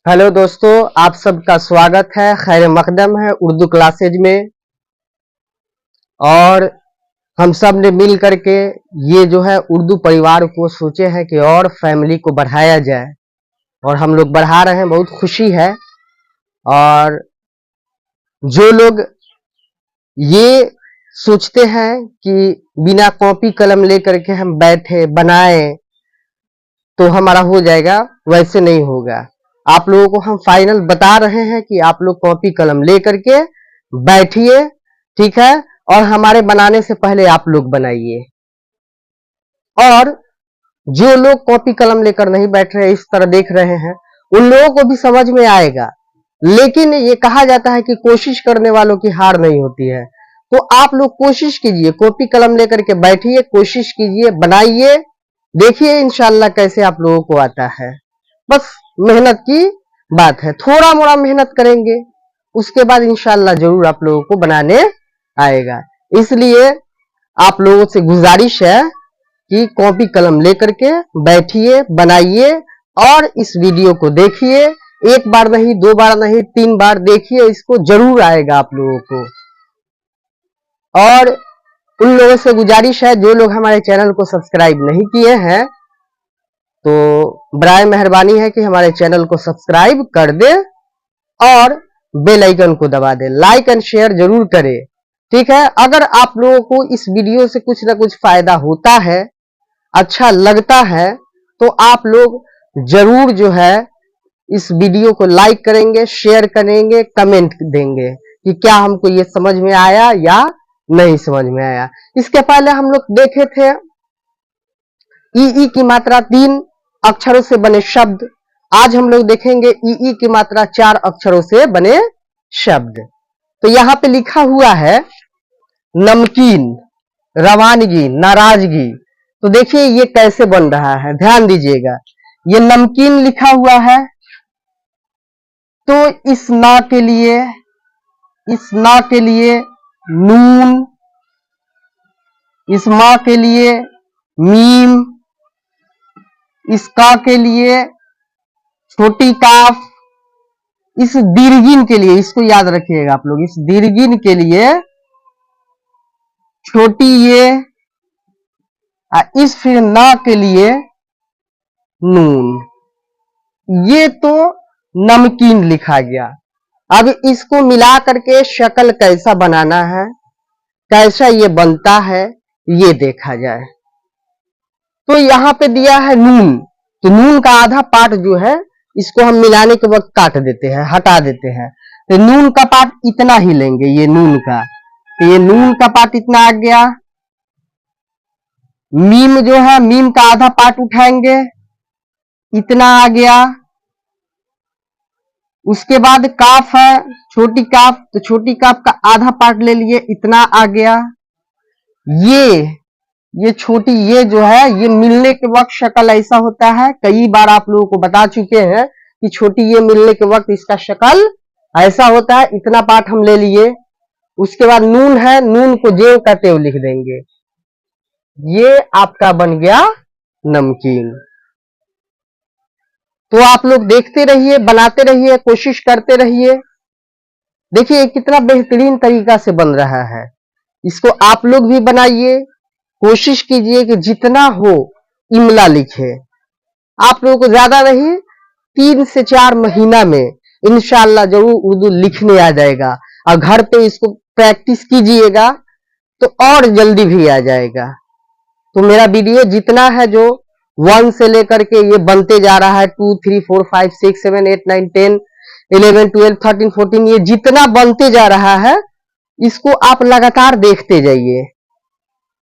Hello दोस्तों, आप सबका स्वागत है। खैर मकदम है उर्दू क्लासेज में। और हम सब ने मिल करके ये जो है उर्दू परिवार को सोचे हैं कि और फैमिली को बढ़ाया जाए, और हम लोग बढ़ा रहे हैं। बहुत खुशी है। और जो लोग ये सोचते हैं कि बिना कॉपी कलम लेकर के हम बैठे बनाए तो हमारा हो जाएगा, वैसे नहीं होगा। आप लोगों को हम फाइनल बता रहे हैं कि आप लोग कॉपी कलम लेकर के बैठिए, ठीक है। और हमारे बनाने से पहले आप लोग बनाइए। और जो लोग कॉपी कलम लेकर नहीं बैठ रहे, इस तरह देख रहे हैं, उन लोगों को भी समझ में आएगा। लेकिन ये कहा जाता है कि कोशिश करने वालों की हार नहीं होती है। तो आप लोग कोशिश कीजिए, कॉपी कलम लेकर के बैठिए, कोशिश कीजिए, बनाइए, देखिए इंशाल्लाह कैसे आप लोगों को आता है। बस मेहनत की बात है, थोड़ा मोड़ा मेहनत करेंगे, उसके बाद इंशाल्लाह जरूर आप लोगों को बनाने आएगा। इसलिए आप लोगों से गुजारिश है कि कॉपी कलम लेकर के बैठिए, बनाइए, और इस वीडियो को देखिए। एक बार नहीं, दो बार नहीं, 3 बार देखिए, इसको जरूर आएगा आप लोगों को। और उन लोगों से गुजारिश है जो लोग हमारे चैनल को सब्सक्राइब नहीं किए हैं, तो बराए मेहरबानी है कि हमारे चैनल को सब्सक्राइब कर दे और बेल आइकन को दबा दे। लाइक एंड शेयर जरूर करें, ठीक है। अगर आप लोगों को इस वीडियो से कुछ ना कुछ फायदा होता है, अच्छा लगता है, तो आप लोग जरूर जो है इस वीडियो को लाइक करेंगे, शेयर करेंगे, कमेंट देंगे कि क्या हमको ये समझ में आया या नहीं समझ में आया। इसके पहले हम लोग देखे थे ई की मात्रा 3 अक्षरों से बने शब्द। आज हम लोग देखेंगे ई की मात्रा 4 अक्षरों से बने शब्द। तो यहां पे लिखा हुआ है नमकीन, रवानगी, नाराजगी। तो देखिए ये कैसे बन रहा है, ध्यान दीजिएगा। ये नमकीन लिखा हुआ है, तो इस ना के लिए, इस ना के लिए नून, इस मा के लिए मीम, इस का के लिए छोटी काफ, इस दीर्घिन के लिए, इसको याद रखिएगा आप लोग, इस दीर्घिन के लिए छोटी ये, इस फिर ना के लिए नून। ये तो नमकीन लिखा गया। अब इसको मिला करके शक्ल कैसा बनाना है, कैसा ये बनता है, ये देखा जाए। तो यहां पे दिया है नून, तो नून का आधा पार्ट जो है इसको हम मिलाने के वक्त काट देते हैं, हटा देते हैं। तो नून का पार्ट इतना ही लेंगे, ये नून का, तो ये नून का पार्ट इतना आ गया। मीम जो है, मीम का आधा पार्ट उठाएंगे, इतना आ गया। उसके बाद काफ है, छोटी काफ, तो छोटी काफ का आधा पार्ट ले लिए, इतना आ गया। ये छोटी ये जो है, ये मिलने के वक्त शक्ल ऐसा होता है। कई बार आप लोगों को बता चुके हैं कि छोटी ये मिलने के वक्त इसका शक्ल ऐसा होता है। इतना पार्ट हम ले लिए। उसके बाद नून है, नून को जेव का तेव लिख देंगे। ये आपका बन गया नमकीन। तो आप लोग देखते रहिए, बनाते रहिए, कोशिश करते रहिए। देखिए कितना बेहतरीन तरीका से बन रहा है। इसको आप लोग भी बनाइए, कोशिश कीजिए कि जितना हो इमला लिखे। आप लोगों को ज्यादा नहीं, 3 से 4 महीना में इंशाल्लाह जरूर उर्दू लिखने आ जाएगा। और घर पे इसको प्रैक्टिस कीजिएगा तो और जल्दी भी आ जाएगा। तो मेरा वीडियो जितना है, जो 1 से लेकर के ये बनते जा रहा है, 2, 3, 4, 5, 6, 7, 8, 9, 10, 11, 12, 13, 14, ये जितना बनते जा रहा है, इसको आप लगातार देखते जाइए,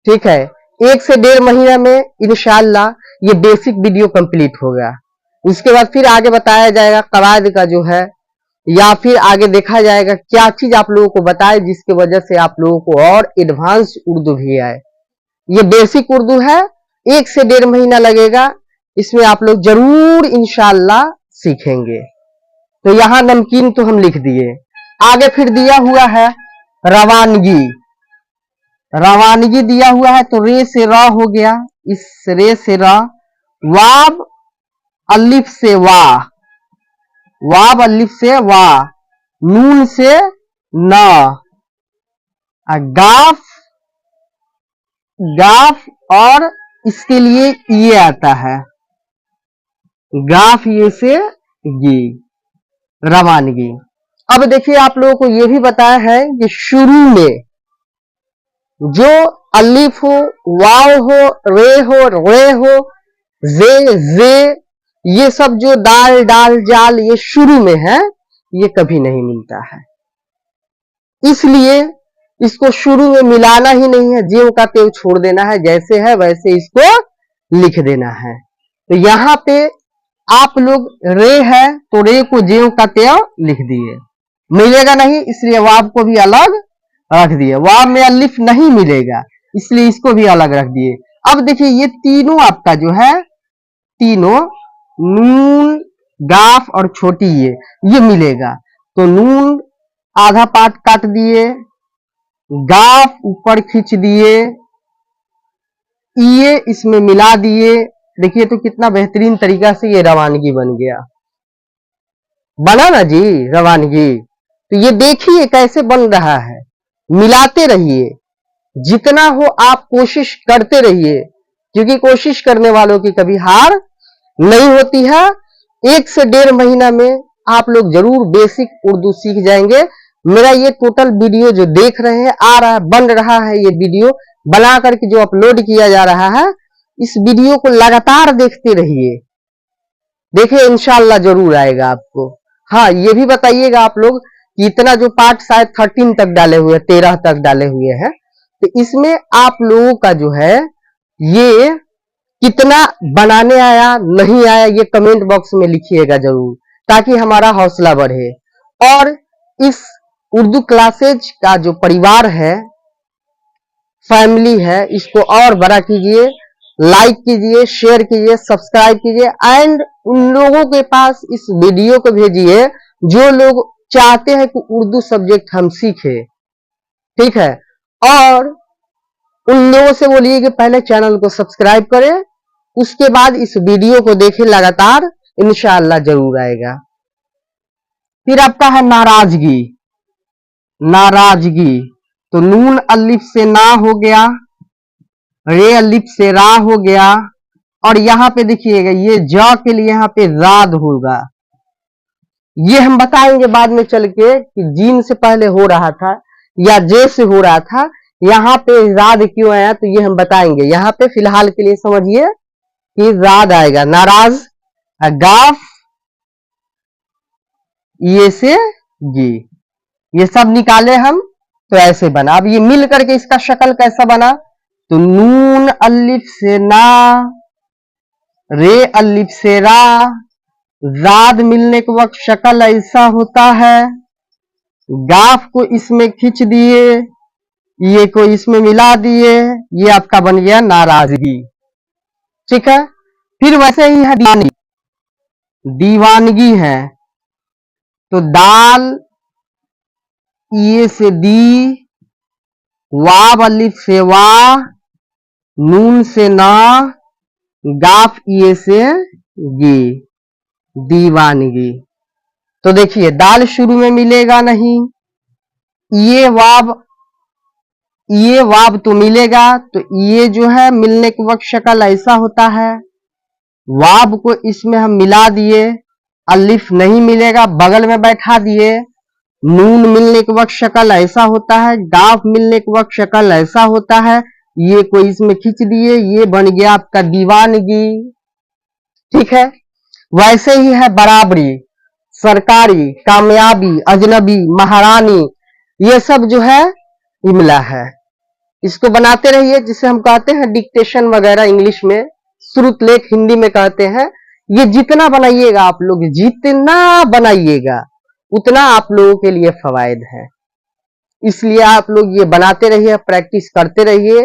ठीक है। 1 से 1.5 महीना में इंशाल्लाह ये बेसिक वीडियो कंप्लीट होगा। उसके बाद फिर आगे बताया जाएगा कवायद का जो है, या फिर आगे देखा जाएगा क्या चीज आप लोगों को बताए जिसकी वजह से आप लोगों को और एडवांस उर्दू भी आए। ये बेसिक उर्दू है, 1 से 1.5 महीना लगेगा। इसमें आप लोग जरूर इंशाल्लाह सीखेंगे। तो यहां नमकीन तो हम लिख दिए। आगे फिर दिया हुआ है रवानगी। रवानगी दिया हुआ है, तो रे से रा हो गया, इस रे से रा, वाव अलिफ से वाह, वाव अलिफ से वा, नून से ना, गाफ, गाफ और इसके लिए ये आता है, गाफ ये से गी, रवानगी। अब देखिए आप लोगों को ये भी बताया है कि शुरू में जो अलिफ हो, वाव हो, रे हो, जे, ये सब जो दाल, डाल, जाल ये शुरू में है, ये कभी नहीं मिलता है। इसलिए इसको शुरू में मिलाना ही नहीं है, ज्यों का त्यों छोड़ देना है, जैसे है वैसे इसको लिख देना है। तो यहां पे आप लोग रे है तो रे को ज्यों का त्यों लिख दिए, मिलेगा नहीं इसलिए वाव को भी अलग रख दिए। वाव में अलिफ नहीं मिलेगा इसलिए इसको भी अलग रख दिए। अब देखिए ये तीनों आपका जो है, तीनों नून, गाफ और छोटी ये मिलेगा। तो नून आधा पार्ट काट दिए, गाफ ऊपर खींच दिए, ये इसमें मिला दिए। देखिए तो कितना बेहतरीन तरीका से ये रवानगी बन गया, बना ना जी रवानगी। तो ये देखिए कैसे बन रहा है, मिलाते रहिए, जितना हो आप कोशिश करते रहिए, क्योंकि कोशिश करने वालों की कभी हार नहीं होती है। 1 से 1.5 महीना में आप लोग जरूर बेसिक उर्दू सीख जाएंगे। मेरा ये टोटल वीडियो जो देख रहे हैं आ रहा है, बन रहा है, ये वीडियो बना करके जो अपलोड किया जा रहा है, इस वीडियो को लगातार देखते रहिए, देखिए इंशाल्लाह जरूर आएगा आपको। हाँ ये भी बताइएगा आप लोग कि इतना जो पार्ट शायद 13 तक डाले हुए, 13 तक डाले हुए हैं, तो इसमें आप लोगों का जो है ये कितना बनाने आया नहीं आया, ये कमेंट बॉक्स में लिखिएगा जरूर, ताकि हमारा हौसला बढ़े। और इस उर्दू क्लासेज का जो परिवार है, फैमिली है, इसको और बड़ा कीजिए, लाइक कीजिए, शेयर कीजिए, सब्सक्राइब कीजिए एंड उन लोगों के पास इस वीडियो को भेजिए जो लोग चाहते हैं कि उर्दू सब्जेक्ट हम सीखें, ठीक है। और उन लोगों से बोलिए कि पहले चैनल को सब्सक्राइब करें, उसके बाद इस वीडियो को देखें लगातार, इंशाअल्लाह जरूर आएगा। फिर आपका है नाराजगी, नाराजगी। तो नून अलिफ से ना हो गया, रे अलिफ से रा हो गया, और यहां पे देखिएगा ये जा के लिए यहां पे राद होगा। ये हम बताएंगे बाद में चल के कि जीन से पहले हो रहा था या जे से हो रहा था, यहाँ पे राद क्यों आया तो ये हम बताएंगे। यहाँ पे फिलहाल के लिए समझिए कि राद आएगा, नाराज, गाफ, ये से जी, ये सब निकाले हम तो ऐसे बना। अब ये मिल करके इसका शक्ल कैसा बना, तो नून अलिफ से ना, रे अलिफ से रा, राद मिलने के वक्त शक्ल ऐसा होता है, गाफ को इसमें खींच दिए, ये को इसमें मिला दिए, ये आपका बन गया नाराजगी, ठीक है। फिर वैसे ही है दीवानगी, दीवानगी है तो दाल ये से दी, वाव अलिफ से वा, नून से ना, गाफ ये से गी, दीवानगी। तो देखिए दाल शुरू में मिलेगा नहीं, ये वाव तो मिलेगा, तो ये जो है मिलने के वक्त शक्ल ऐसा होता है, वाव को इसमें हम मिला दिए, अलिफ नहीं मिलेगा बगल में बैठा दिए, नून मिलने के वक्त शक्ल ऐसा होता है, गाफ मिलने के वक्त शक्ल ऐसा होता है, ये को इसमें खींच दिए, ये बन गया आपका दीवानगी, ठीक है। वैसे ही है बराबरी, सरकारी, कामयाबी, अजनबी, महारानी, ये सब जो है इमला है, इसको बनाते रहिए, जिसे हम कहते हैं डिक्टेशन वगैरह इंग्लिश में, श्रुत लेख हिंदी में कहते हैं। ये जितना बनाइएगा आप लोग, जितना बनाइएगा उतना आप लोगों के लिए फवायद है, इसलिए आप लोग ये बनाते रहिए, प्रैक्टिस करते रहिए।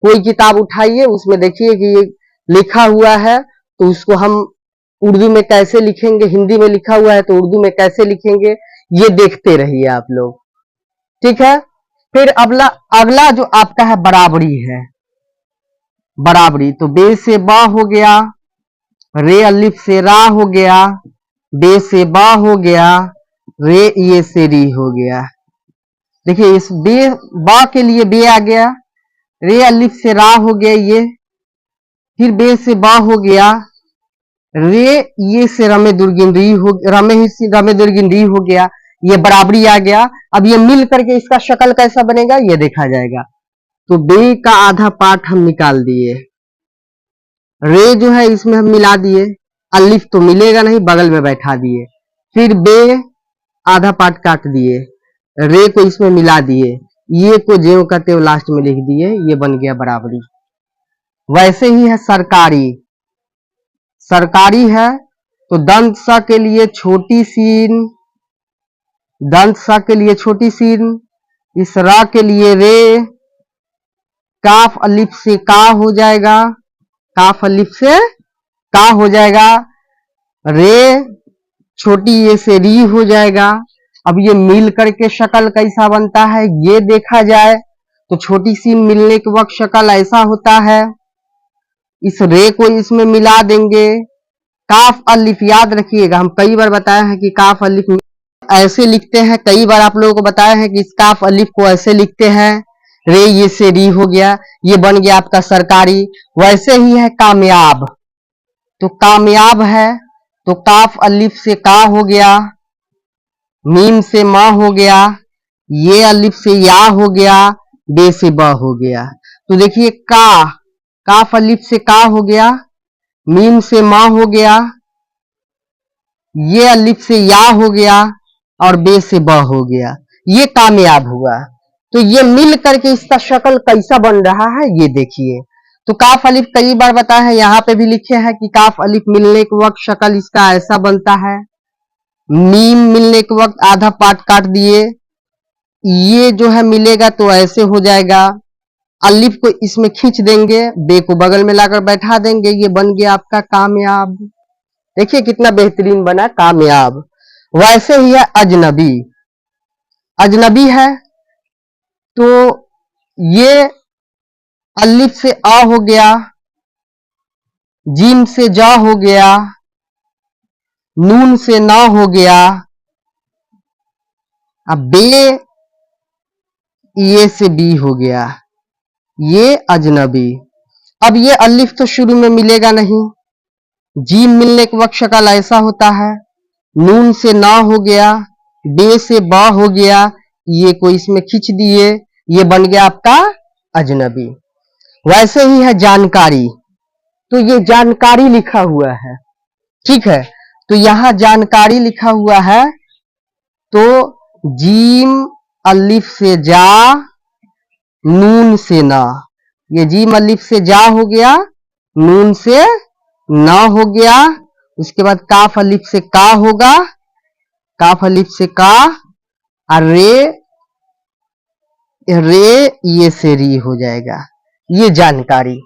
कोई किताब उठाइए, उसमें देखिए कि ये लिखा हुआ है तो उसको हम उर्दू में कैसे लिखेंगे, हिंदी में लिखा हुआ है तो उर्दू में कैसे लिखेंगे, ये देखते रहिए आप लोग, ठीक है। फिर अगला जो आपका है बराबरी है, बराबरी तो बे से बा हो गया, रे अलिफ से रा हो गया, बे से बा हो गया, रे ये से री हो गया। देखिए इस बे बा के लिए बे आ गया, रे अलिफ से रा हो गया ये, फिर बे से बा हो गया, रे ये से रमे दुर्गिन री हो, रमे ही से रमे दुर्गिन री हो गया, ये बराबरी आ गया। अब ये मिल करके इसका शक्ल कैसा बनेगा ये देखा जाएगा। तो बे का आधा पार्ट हम निकाल दिए, रे जो है इसमें हम मिला दिए, अलिफ तो मिलेगा नहीं, बगल में बैठा दिए, फिर बे आधा पार्ट काट दिए, रे को इसमें मिला दिए, ये को ज्यों का त्यों लास्ट में लिख दिए, ये बन गया बराबरी। वैसे ही है सरकारी, सरकारी है तो दंत स के लिए छोटी सीन, दंत स के लिए छोटी सीन, इस रा के लिए रे, काफ अलिफ से का हो जाएगा, काफ अलिफ से का हो जाएगा, रे छोटी ये से री हो जाएगा। अब ये मिल करके शक्ल कैसा बनता है ये देखा जाए तो छोटी सीन मिलने के वक्त शक्ल ऐसा होता है, इस रे को इसमें मिला देंगे, काफ अलिफ याद रखिएगा, हम कई बार बताए हैं कि काफ अलिफ ऐसे लिखते हैं, कई बार आप लोगों को बताया है कि इस काफ अलिफ को ऐसे लिखते हैं, रे ये से री हो गया, ये बन गया आपका सरकारी। वैसे ही है कामयाब, तो कामयाब है तो काफ अलिफ से का हो गया, मीम से मा हो गया, ये अलिफ से या हो गया, बे से ब हो गया। तो देखिए काफ अलिफ से का हो गया, मीम से मा हो गया, ये अलिफ से या हो गया और बे से ब हो गया, ये कामयाब हुआ। तो ये मिल करके इसका शक्ल कैसा बन रहा है ये देखिए। तो काफ अलिफ कई बार बताया है, यहाँ पे भी लिखे हैं कि काफ अलिफ मिलने के वक्त शक्ल इसका ऐसा बनता है, मीम मिलने के वक्त आधा पार्ट काट दिए, ये जो है मिलेगा तो ऐसे हो जाएगा, अलिफ को इसमें खींच देंगे, बे को बगल में लाकर बैठा देंगे, ये बन गया आपका कामयाब। देखिए कितना बेहतरीन बना कामयाब। वैसे ही है अजनबी, अजनबी है तो ये अलिफ से आ हो गया, जीम से जा हो गया, नून से ना हो गया, अब बे ये से बी हो गया, ये अजनबी। अब ये अलिफ तो शुरू में मिलेगा नहीं, जीम मिलने के वक्त शक्ल ऐसा होता है, नून से ना हो गया, बे से बा हो गया, ये को इसमें खींच दिए, ये बन गया आपका अजनबी। वैसे ही है जानकारी, तो ये जानकारी लिखा हुआ है, ठीक है, तो यहां जानकारी लिखा हुआ है, तो जीम अलिफ से जा, नून से ना, ये जीम अलिफ से जा हो गया, नून से ना हो गया, उसके बाद काफ अलिफ से का होगा, काफ अलिफ से का, और रे ये से री हो जाएगा, ये जानकारी।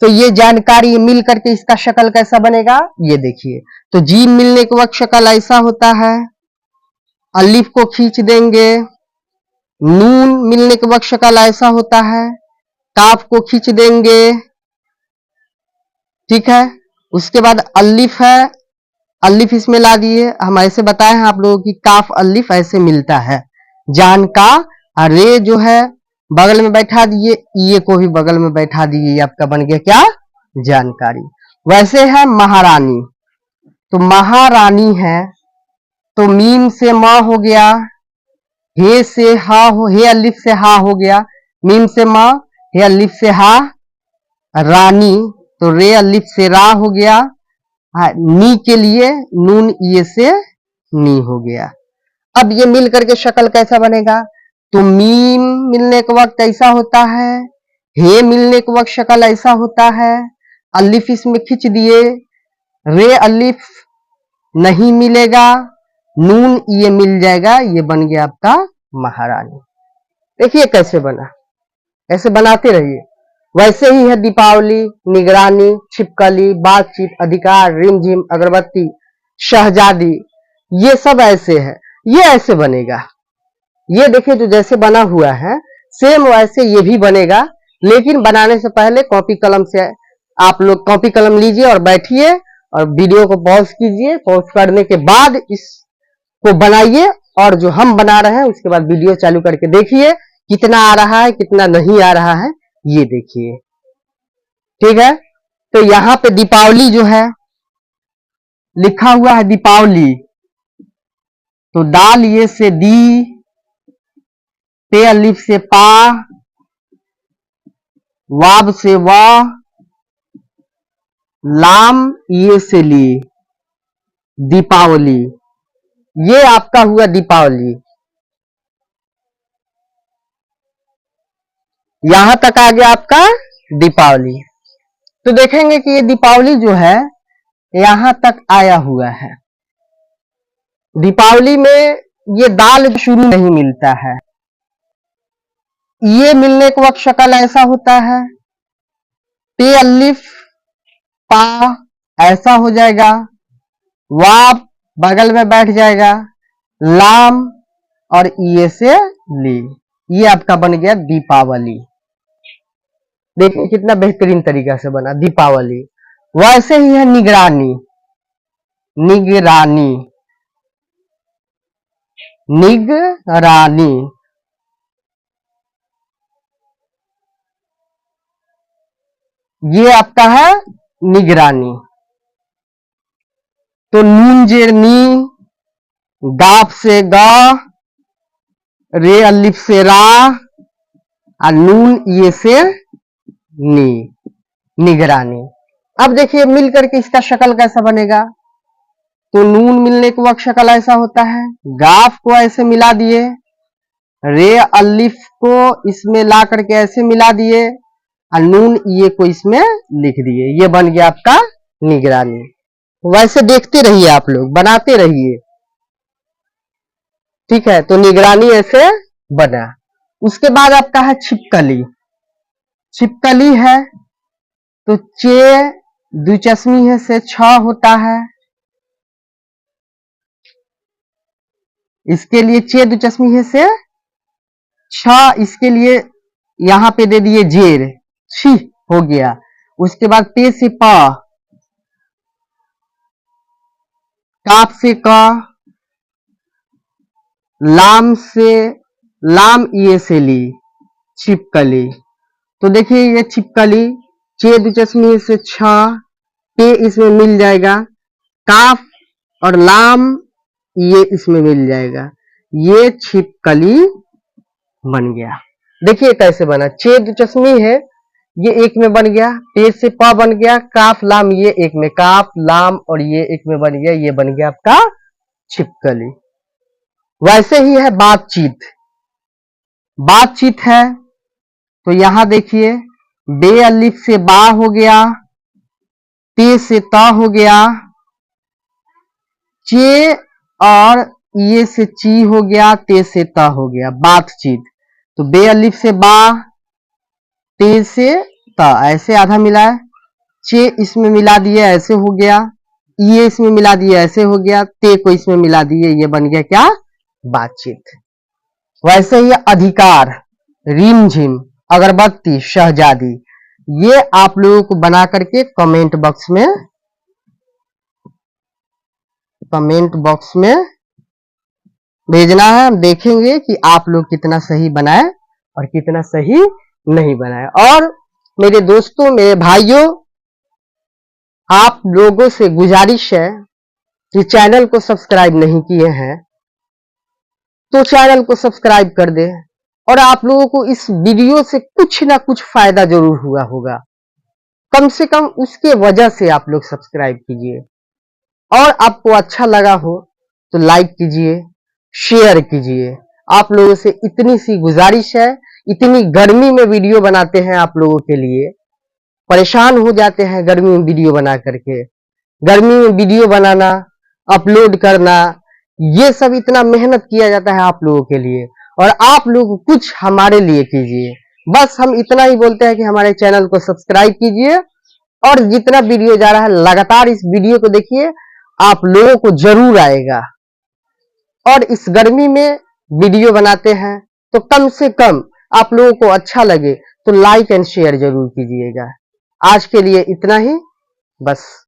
तो ये जानकारी मिल करके इसका शक्ल कैसा बनेगा ये देखिए। तो जीम मिलने के वक्त शक्ल ऐसा होता है, अलिफ को खींच देंगे, नून मिलने के वक्त शक्ल ऐसा होता है, काफ को खींच देंगे, ठीक है, उसके बाद अलिफ है, अलिफ इसमें ला दिए, हम ऐसे बताए हैं आप लोगों की काफ अलिफ ऐसे मिलता है, जान का, और रे जो है बगल में बैठा दिए, ये को भी बगल में बैठा दिए, ये आपका बन गया क्या, जानकारी। वैसे है महारानी, तो महारानी है तो मीम से मा हो गया, हे से हा हो, हे अलिफ से हा हो गया, मीम से मा, हे अलिफ से हा, रानी तो रे अलिफ से रा हो गया, नी के लिए नून ये से नी हो गया। अब ये मिल करके शक्ल कैसा बनेगा, तो मीम मिलने के वक्त ऐसा होता है, हे मिलने के वक्त शक्ल ऐसा होता है, अलिफ इसमें खींच दिए, रे अलिफ नहीं मिलेगा, नून ये मिल जाएगा, ये बन गया आपका महारानी। देखिए कैसे बना, ऐसे बनाते रहिए। वैसे ही है दीपावली, निगरानी, छिपकली, बातचीत, अधिकार, रिमझिम, अगरबत्ती, शहजादी, ये सब ऐसे है, ये ऐसे बनेगा। ये देखिए जो जैसे बना हुआ है सेम वैसे ये भी बनेगा, लेकिन बनाने से पहले कॉपी कलम से आप लोग कॉपी कलम लीजिए और बैठिए और वीडियो को पॉज कीजिए। पॉज करने के बाद इसको बनाइए और जो हम बना रहे हैं उसके बाद वीडियो चालू करके देखिए कितना आ रहा है कितना नहीं आ रहा है, ये देखिए। ठीक है, तो यहाँ पे दीपावली जो है लिखा हुआ है दीपावली, तो दाल ये से दी, पे अलिफ से पा, वाब से वाह, लाम ये से ली, दीपावली। ये आपका हुआ दीपावली। यहां तक आ गया आपका दीपावली। तो देखेंगे कि ये दीपावली जो है यहां तक आया हुआ है। दीपावली में ये दाल शुरू नहीं मिलता है, ये मिलने के वक्त शक्ल ऐसा होता है, पे अलिफ पा ऐसा हो जाएगा, वाप बगल में बैठ जाएगा, लाम और ये से ली, ये आपका बन गया दीपावली। देखिए कितना बेहतरीन तरीका से बना दीपावली। वैसे ही है निगरानी, निगरानी, निगरानी। ये आपका है निगरानी। तो नून जेर नी, गाफ से गा, रे अलिफ से रा और नून ये से नी, निगरानी। अब देखिए मिल करके इसका शक्ल कैसा बनेगा। तो नून मिलने के वक्त शक्ल ऐसा होता है, गाफ को ऐसे मिला दिए, रे अलिफ को इसमें ला करके ऐसे मिला दिए और नून ये को इसमें लिख दिए, ये बन गया आपका निगरानी। वैसे देखते रहिए, आप लोग बनाते रहिए। ठीक है, तो निगरानी ऐसे बना। उसके बाद आपका है छिपकली। छिपकली है तो चे द्विचस्मी है से छ होता है, इसके लिए चे द्विचस्मी है से छ, इसके लिए यहां पे दे दिए जेर, छी हो गया। उसके बाद पे से पा, काफ से का, लाम से लाम ये से ली, छिपकली। तो देखिए ये छिपकली, चे द्विचस्मी से छ, पे इसमें मिल जाएगा, काफ और लाम ये इसमें मिल जाएगा, ये छिपकली बन गया। देखिए कैसे बना, चे द्विचस्मी है ये एक में बन गया, पे से प बन गया, काफ लाम ये एक में, काफ लाम और ये एक में बन गया, ये बन गया आपका छिपकली। वैसे ही है बातचीत। बातचीत है तो यहां देखिए बे अलिफ से बा हो गया, ते से ता हो गया, चे और ये से ची हो गया, ते से ता हो गया, बातचीत। तो बे अलिफ से बा, ते से ता ऐसे आधा मिला है, चे इसमें मिला दिए ऐसे हो गया, ये इसमें मिला दिए ऐसे हो गया, ते को इसमें मिला दिए, ये बन गया क्या, बातचीत। वैसे ही अधिकार, रिम झिम, अगरबत्ती, शहजादी, ये आप लोगों को बना करके कमेंट बॉक्स में भेजना है। हम देखेंगे कि आप लोग कितना सही बनाए और कितना सही नहीं बनाए। और मेरे दोस्तों, मेरे भाइयों, आप लोगों से गुजारिश है कि चैनल को सब्सक्राइब नहीं किए हैं तो चैनल को सब्सक्राइब कर दे। और आप लोगों को इस वीडियो से कुछ ना कुछ फायदा जरूर हुआ होगा, कम से कम उसके वजह से आप लोग सब्सक्राइब कीजिए। और आपको अच्छा लगा हो तो लाइक कीजिए, शेयर कीजिए। आप लोगों से इतनी सी गुजारिश है। इतनी गर्मी में वीडियो बनाते हैं आप लोगों के लिए, परेशान हो जाते हैं गर्मी में वीडियो बना करके। गर्मी में वीडियो बनाना, अपलोड करना, ये सब इतना मेहनत किया जाता है आप लोगों के लिए, और आप लोग कुछ हमारे लिए कीजिए। बस हम इतना ही बोलते हैं कि हमारे चैनल को सब्सक्राइब कीजिए और जितना वीडियो जा रहा है लगातार इस वीडियो को देखिए, आप लोगों को जरूर आएगा। और इस गर्मी में वीडियो बनाते हैं तो कम से कम आप लोगों को अच्छा लगे तो लाइक एंड शेयर जरूर कीजिएगा। आज के लिए इतना ही, बस।